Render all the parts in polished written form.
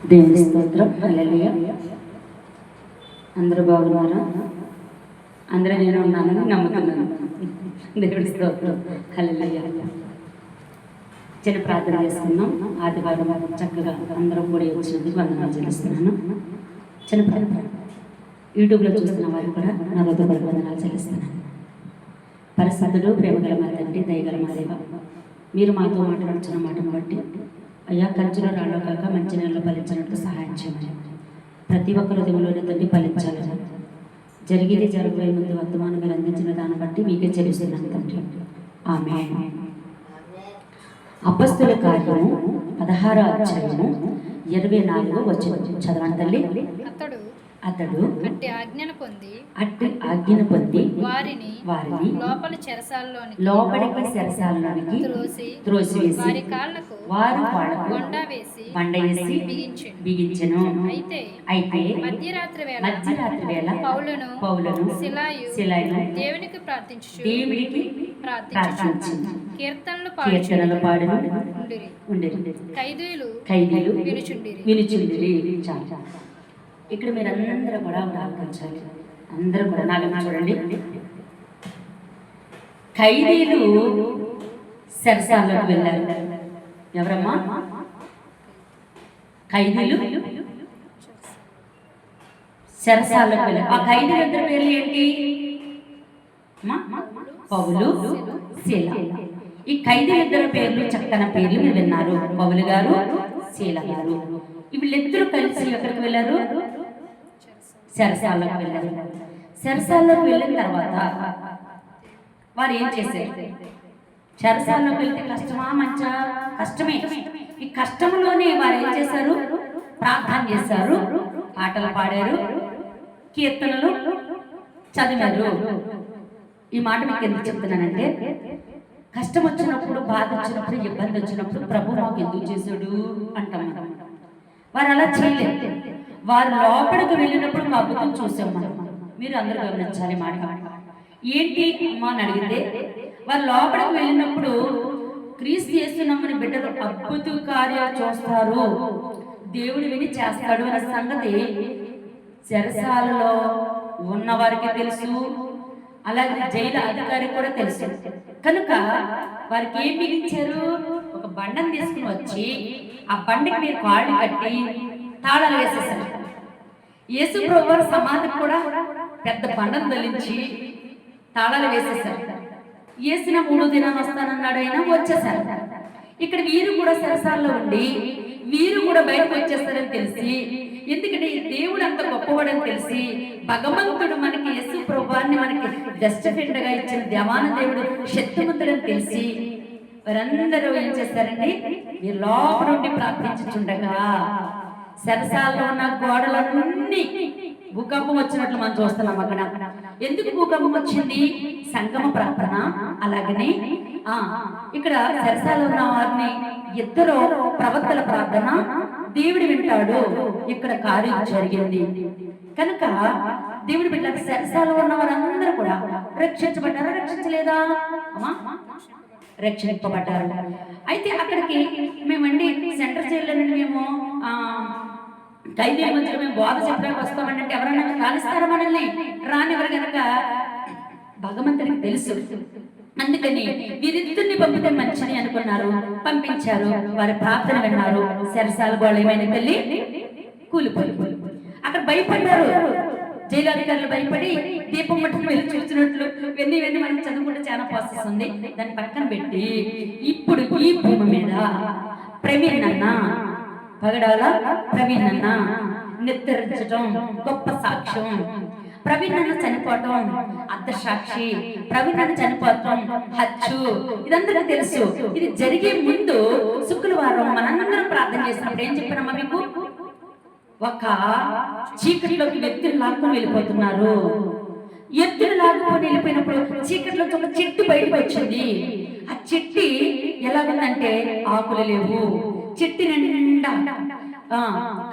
దేవుని స్తోత్రం. హల్లెలూయా. అందరూ బాగున్నారా? అందరూ నేను ఉన్నానని నమ్ముతున్నాను. దేవుని స్తోత్రం. హల్లెలూయా. చిన్న ప్రార్థన చేసుకున్నాం. ఆదివారం చక్కగా అందరూ కూడి వచ్చినందుకు వందనాలు చెల్లిస్తున్నాను. చిన్న ప్రార్థన. యూట్యూబ్లో చూస్తున్న వారికి కూడా నా హృదయపూర్వక వందనాలు చెల్లిస్తున్నాను. పరిశుద్ధుడు, ప్రేమగల మా తండ్రి, దయగల మా దేవ, మీరు మాతో మాట్లాడుతున్న మాటను బట్టి అయ్యా, కంచులో రాళ్ళో కాక మంచి నెలలో ఫలించినట్టు సహాయం చేయమని, ప్రతి ఒక్క హృదయంలోని తండ్రి ఫలించాలని, జరిగేది జరగబోయే ముందు వర్తమానం మీరు అందించిన దాన్ని బట్టి మీకే చెల్లిస్తున్నాను తండ్రి. ఆమేన్. అపొస్తలుల కార్యము 16వ అధ్యాయము 24వ వచనం చదవండి తల్లి. అతడు అట్టి ఆజ్ఞను పొంది వారిని లోపలికి చెరసాలలోనికి త్రోసివేసి వారి కాళ్ళకు బండ వేసి బిగించెను. అయితే మధ్యరాత్రి వేళ పౌలును సిలాయును దేవునికి ప్రార్థించి కీర్తనలు పాడును ఉండేది. ఖైదీలు వినుచుండిరి. ఇక్కడ మీరు అందరూ కూడా ఆలోచించాలి. అందరూ కూడా నాకు చూడండి. ఖైదీలు చెరసాలలోకి వెళ్ళారు. ఎవరమ్మా? ఖైదీలు చెరసాలలోకి వెళ్ళారు. ఆ ఖైదీలు ఇద్దరు పేర్లు ఏంటి? పౌలు, శీల. ఈ ఖైదీలు ఇద్దరు పేర్లు చక్కని పేర్లు మీరు విన్నారు. పౌలు గారు, శీల గారు. వీళ్ళిద్దరూ కలిసి ఎక్కడికి వెళ్ళారు? చెరసాలకు వెళ్ళారు. చెరసాల్లోకి వెళ్ళిన తర్వాత వారు ఏం చేశారు? చెరసాల్లోకి వెళ్తే కష్టమా మంచా? కష్టమే. ఈ కష్టంలోనే వారు ఏం చేశారు? ప్రార్థన చేశారు, పాటలు పాడారు, కీర్తనలు చదివారు. ఈ మాట మీకు ఎందుకు చెప్తున్నానంటే, కష్టం వచ్చినప్పుడు, బాధ వచ్చినప్పుడు, ఇబ్బంది వచ్చినప్పుడు ప్రభు మాకు ఎందుకు చేశాడు అంటాం. వారు అలా చేయలేదు. వారు లోపలికి వెళ్ళినప్పుడు ఒక అద్భుతం చూసాం మనం. మీరు అందరూ గమనించాలి మాట. ఏంటి అమ్మా అని అడిగితే, వారు లోపలికి వెళ్ళినప్పుడు క్రీస్తు యేసునమ్మని బిడ్డలు అద్భుత కార్యాలు చూస్తారు, దేవుడు విని చేస్తాడు అనే సంగతి చెరసాలలో ఉన్న వారికి తెలుసు, అలాగే జైలు అధికారికి కూడా తెలుసు. కనుక వారికి ఏం మిగిలించారు? ఒక బండను తీసుకుని వచ్చి ఆ బండికి మీరు కాళ్ళు కట్టి తాళాలు వేసేసారు. యేసు ప్రభువు సమాధికి కూడా పెద్ద బండను తొలించి తాళాలు వేసేసారు. యేసిన 3వ దినాన్ని వస్తానన్నాడు, అయినా వచ్చేసారు. ఇక్కడ వీరు కూడా చెరసాల్లో ఉండి వీరు కూడా బయటకు వచ్చేస్తారని తెలిసి, ఎందుకంటే దేవుడు అంత గొప్పవాడని తెలిసి, భగవంతుడు మనకి యేసు ప్రభువాన్ని మనకి డస్ట్బిన్ గా ఇచ్చిన దేవాన దేవుడు శక్తిమంతుడని తెలిసి వారందరూ ఏం చేస్తారండి? ఈ లోపల నుండి ప్రార్థించుచుండగా చెరసాల్లో ఉన్న గోడలన్నీ భూకంపం వచ్చినట్లు మనం చూస్తున్నాం. అక్కడ ఎందుకు భూకంపం వచ్చింది? సంగమ ప్రార్థన. అలాగనే ఇక్కడ చెరసాల్లో ఉన్న వారిని ఇద్దరు ప్రవక్తల ప్రార్థన దేవుడు వింటాడు. ఇక్కడ కార్యం జరిగింది. కనుక దేవుడు బిడ్డ చెరసాల్లో ఉన్న వారందరూ కూడా రక్షించబడ్డారా? రక్షించలేదా? రక్షింపబడ్డారు. అయితే అక్కడికి మేమండి సెంటర్ జైల్లో మేము ఖైదీల మధ్యలో మేము బోధ చెప్పడానికి వస్తామంటే ఎవరైనా రాణిస్తారా? మనల్ని రానివ్వరు. కనుక భగవంతునికి తెలుసు. అందుకని వీరిద్దరిని పంపితే మంచిది అనుకున్నారు, పంపించారు. వారి ప్రార్థన విన్నారు. చెరసాల గోళ ఏమైనా తల్లి కూలిపోయి అక్కడ భయపడ్డారు. జైలు అధికారులు భయపడి దీపం మట్టుకు వెళ్ళి చూసినట్లు ఇవన్నీ మనం చదువుకుంటే చాలా ప్రాసెస్ ఉంది. దాన్ని పక్కన పెట్టి ఇప్పుడు ఈ భూమి మీద ప్రవీణ్ అన్న, పగడాల ప్రవీణ్ అన్న నిర్ధారించడం గొప్ప సాక్ష్యం. ప్రవీణ్ అన్న చనిపోవటం అర్ధ సాక్షి. ప్రవీణ్ అన్న చనిపోవటం హత్యు. ఇదంతా తెలుసు. ఇది జరిగే ముందు శుక్రవారం మనందరం ప్రార్థన చేసినప్పుడు ఏం చెప్పానమ్మా మీకు? ఒక చీకటిలోకి వ్యక్తులు లాక్కుని వెళ్ళిపోతున్నారు. ఎత్తులు లాక్కుని వెళ్ళిపోయినప్పుడు చీకటిలోకి ఒక చెట్టు బయటకు వచ్చింది. ఆ చెట్టు ఎలాగుందంటే ఆకులు లేవు. చెట్టు నిండా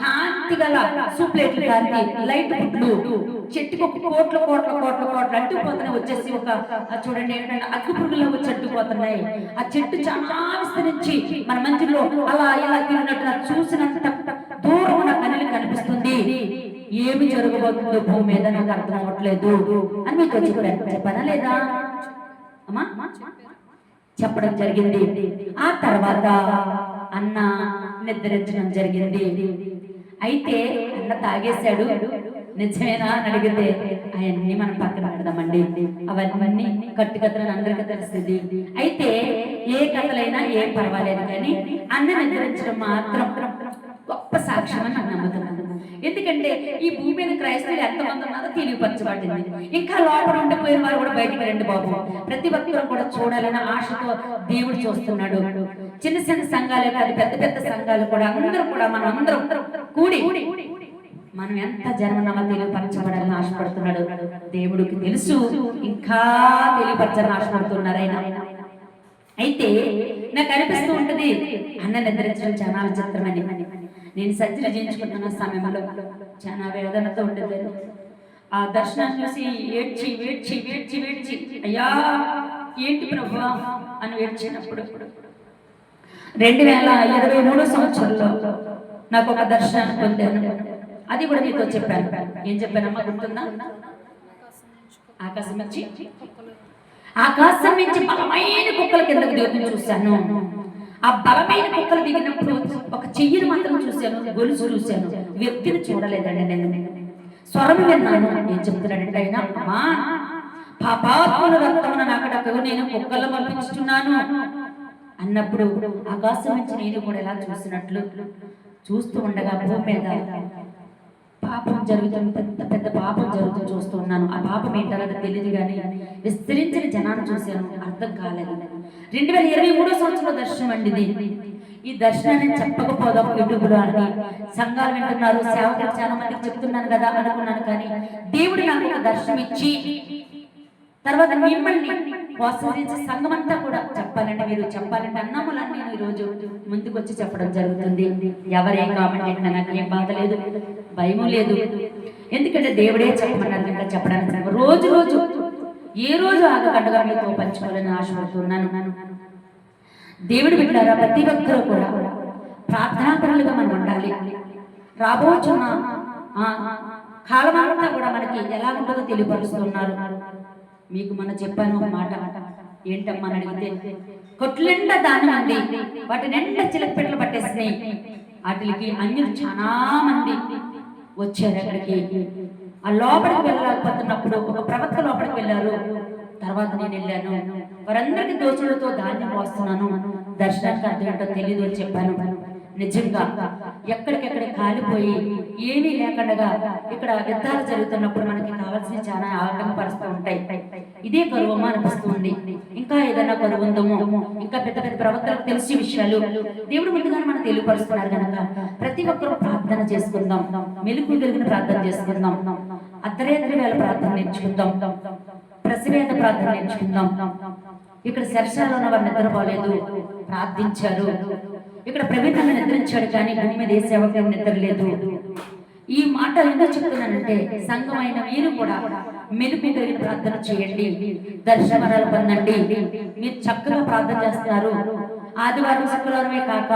కాంతి గల సూప్లేట్లు కాంతి లైట్ గుడ్లు. చెట్టుకు ఒక కోట్ల కోట్ల కోట్ల కోట్ల అంటుకుపోతున్నాయి. వచ్చేసి ఒక చూడండి ఏంటంటే అగ్గు పురుగుల్లో వచ్చి అంటుకుపోతున్నాయి. ఆ చెట్టు చాలా విస్తరించి మన మందిలో అలా ఇలా తిరిగినట్టు చూసినంత దూరం కనిపిస్తుంది, ఏమి జరగబోతుందో భూమి మీద నాకు అర్థం అవ్వట్లేదు అని మీతో చెప్పానా లేదా అమ్మా? చెప్పడం జరిగింది. ఆ తర్వాత అన్న నిద్రించడం జరిగింది. అయితే అన్న తాగేశాడు, నిజమేనా అని అడిగితే అవన్నీ మనం పక్కన పెడదామండి, అవన్నీ కట్టుకథలను అందరికీ తెలిసింది. అయితే ఏ కథలైనా ఏం పర్వాలేదు, కానీ అన్న నిద్రించడం మాత్రం గొప్ప సాక్ష్యం అని నాకు నమ్ముతున్నాను. ఎందుకంటే ఈ భూమి మీద క్రైస్తవులు ఎంతమంది ఉన్నారో తెలియపరచబడింది. ఇంకా లోపల ఉండిపోయిన వారు కూడా బయటికి రండి బాబు. ప్రతి ఒక్కరూ కూడా చూడాలని ఆశతో దేవుడు చూస్తున్నాడు. చిన్న చిన్న సంఘాలే కాదు, పెద్ద పెద్ద సంఘాలు కూడా మనం అందరం కూడి మనం ఎంత జన్మనామా తెలియపరచబడాలని ఆశపడుతున్నాడు దేవుడికి తెలుసు. ఇంకా తెలియపరచాలని ఆశపడుతున్నారు ఆయన. అయితే నాకు అనిపిస్తూ ఉంటుంది, అన్న నిద్రించడం చాలా విచిత్రమని. నేను సర్జరీ చేయించుకుంటున్న సమయంలో చాలా వేదనతో ఉండేది. ఆ దర్శనాన్ని చూసి ఏడ్చి ఏడ్చి ఏడ్చి ఏడ్చి అయ్యా ఏంటి ప్రభువా అని ఏడ్చినప్పుడు 2023 సంవత్సరంలో నాకు ఒక దర్శనాన్ని పొందాను. అది కూడా మీతో చెప్పాను. ఏం చెప్పానమ్మా గుర్తుందా? ఆకాశం నుంచి బలమైన కుక్కల కిందకు దిగుతూ చూశాను. ఆ బలమైన కుక్కలు దిగినప్పుడు ఒక చెయ్యిని మాత్రం చూశాను, గొలుసు చూశాను, వ్యక్తిని చూడలేదండి. నేను స్వరం విన్నాను. ఏం చెప్తున్నాడంటే ఆయన, అమ్మా పాపాత్ముల రక్తమున నాకడకు నేను కుక్కలు పంపించుతున్నాను అన్నప్పుడు ఆకాశం నుంచి నేను కూడా ఎలా చూసినట్లు చూస్తూ ఉండగా భూమి మీద పాపం జరుగుతుంది, పెద్ద పెద్ద పాపం జరుగుతుంది చూస్తూ ఉన్నాను. ఆ పాపం ఏంటన్నది తెలియదు, కానీ విస్తరించిన జనాన్ని చూశాను, అర్థం కాలేదు. 2023 సంవత్సరంలో దర్శనం అండి ఇది. ఈ దర్శనాన్ని చెప్పకపోదాం యూట్యూబ్లో అని సంఘాలు వింటున్నారు, సేవకులు చాలా మందికి చెప్తున్నాను కదా అనుకున్నాను. కానీ దేవుడు నాకు ఒక దర్శనం ఇచ్చి తర్వాత మిమ్మల్ని ప్రోత్సహించే సంఘం అంతా కూడా చెప్పాలంటే, మీరు చెప్పాలంటే అన్నములని నేను ఈరోజు ముందుకు వచ్చి చెప్పడం జరుగుతుంది. ఎవరేం కామెంట్ నాకు ఏం బాధ లేదు, భయము లేదు. ఎందుకంటే దేవుడే చెప్పమన్నారు ఇంకా చెప్పడానికి. రోజు రోజు ఏ రోజు ఆగకుండా మీతో పంచుకోవాలని ఆశపడుతున్నాను. దేవుడు బిడ్డలారా, ప్రతి ఒక్కరూ కూడా ప్రార్థనాపరులుగా మనం ఉండాలి. రాబోచున్న కాలమంతా కూడా మనకి ఎలా ఉంటుందో తెలియపరుస్తున్నారు. మీకు మన చెప్పాను ఒక మాట, ఏంటమ్మా అని అడిగితే కొట్ల నిండా దానం ఉంది, వాటి నిండా చిలకపెట్టలు పట్టేసినాయి. వాటికి అన్యులు చాలా మంది వచ్చారు అక్కడికి. ఆ లోపలికి వెళ్ళకపోతున్నప్పుడు ఒక ప్రవక్త లోపలికి వెళ్ళారు. తర్వాత నేను వెళ్ళాను, వారందరికీ దోచులతో ధాన్యం పోస్తున్నాను, దర్శనానికి అర్థం ఏంటో తెలియదు అని చెప్పాను. నిజంగా ఎక్కడికెక్కడ కాలిపోయి ఏమీ లేకుండా ఇక్కడ యుద్ధాలు జరుగుతున్నప్పుడు మనకి కావాల్సిన చాలా ఆటంకపరుస్తూ ఉంటాయి. ఇదే కరువమా అనిపిస్తుంది. ఇంకా ఏదైనా కరువు ఉందమో, ఇంకా పెద్ద పెద్ద ప్రవక్తలకు తెలిసి విషయాలు దేవుడు ముందుగానే మనం తెలియపరుస్తున్నారు కనుక ప్రతి ఒక్కరూ ప్రార్థన చేసుకుందాం, మెలుగు కలిగిన ప్రార్థన చేసుకుందాం, అర్ధరాత్రి వేళ ప్రార్థన నేర్చుకుందాం, ప్రసివేద ప్రార్థన నేర్చుకుందాం. ఇక్కడ శర్షాలో ఉన్న వారు నిద్రపోలేదు, ప్రార్థించారు. ఇక్కడ ప్రవీణ్ నిద్రించాడు, కానీ భూమి మీద ఏ సేవకు నిద్రలేదు. ఈ మాట ఎందుకు చెప్తున్నానంటే, సంఘమైన మీరు కూడా మెలుపు కలిగిన ప్రార్థన చేయండి, దర్శనాలు పొందండి. మీరు చక్కగా ప్రార్థన చేస్తున్నారు. ఆదివారం శుక్రవారమే కాక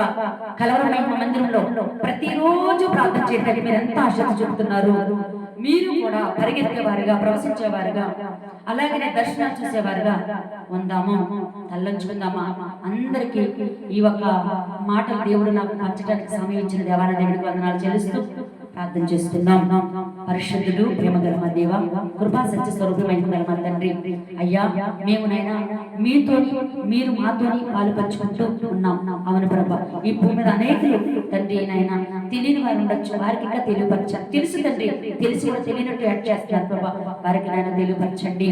కలవరమైన మందిరంలో ప్రతిరోజు ప్రార్థన చేయడానికి మీరు ఎంత ఆసక్తి చూపుతున్నారు. మీరు కూడా పరిగెత్తేవారుగా, ప్రవశించేవారుగా, అలాగే దర్శనాలు చూసేవారుగా ఉందాము, తల్లంచుకుందామా. అందరికీ ఈ ఒక్క మాటలు దేవుడు నాకు పంచడానికి సమయం ఇచ్చిన దేవాన దేవుడికి వందనాలు చెల్లిస్తూ ప్రార్థన చేసుకుందాం. పరిశుద్ధుడు ప్రేమగల మా దేవ, కృపా సత్య స్వరూపమైన మా తండ్రి, అయ్యా మేమునైనా మీతోని మీరు మాతోని పాలు పంచుకుంటూ ఉన్నాం. అవును ప్రభా, ఈ భూమి మీద అనేకులు తండ్రి నాయన తెలియని వారు ఉండొచ్చు, వారికి ఇంకా తెలియపరచాలి. తెలుసు తండ్రి, తెలిసి తెలియనట్టు యాడ్ చేస్తున్నారు ప్రభా, వారికి నాయన తెలియపరచండి.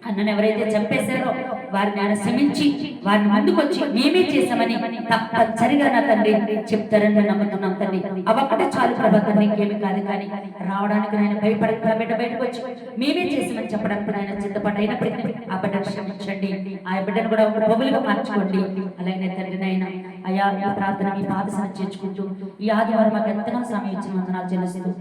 అన్నను ఎవరైతే చంపేశారో వారిని ఆయన క్షమించి వారిని ముందుకొచ్చి మేమే చేశామని తప్పనిసరిగా నా తండ్రి చెప్తారని నమ్ముతున్నాం తండ్రి. అవొక్కటే చాలు ప్రభా తండ్రి, ఇంకేమి కాదు. కానీ రావడానికి ఆయన భయపడక బయటకు వచ్చి మేమే చేసామని చెప్పడానికి ఆయన సిద్ధపడి అయినప్పటికీ ఆ బిడ్డను క్షమించండి, ఆ బిడ్డను కూడా ఒక బొగులుగా మార్చుకోండి. అలాగే తండ్రి నాయన అయ్యా, ఈ ప్రార్థన మీ పాదశాన్ని చేర్చుకుంటూ ఈ ఆదివారం మాకు ఎంతగానో సమయం ఇచ్చిన వందనాలు చెల్లిస్తూ